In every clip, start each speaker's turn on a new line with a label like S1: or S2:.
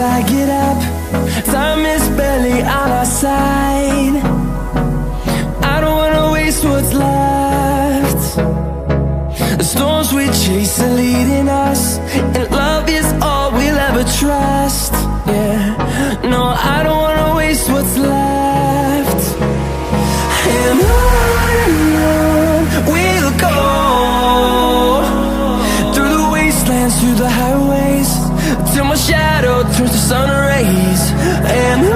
S1: I get up. Time is barely on our side. I don't wanna waste what's left. The storms we chase are leading us, and love is all we'll ever trust. Yeah, no, I don't wanna waste what's left. And on we'll go, through the wastelands, through the highways, till my shadow turns to sun rays. And on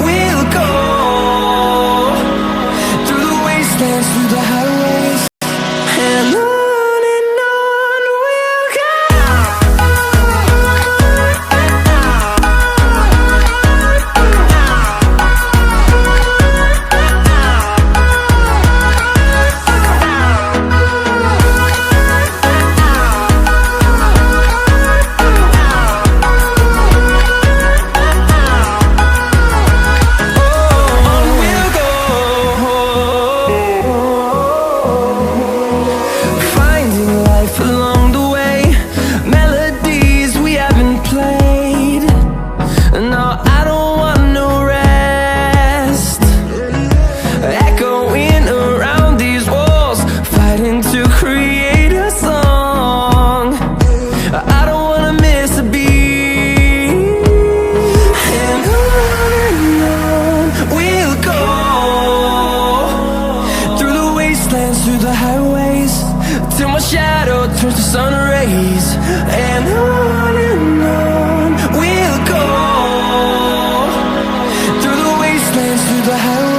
S1: we'll go, through the wastelands, through the highways, and on we'll go. Through the highways, till my shadow turns to sun rays. And on we'll go, through the wastelands, through the highways.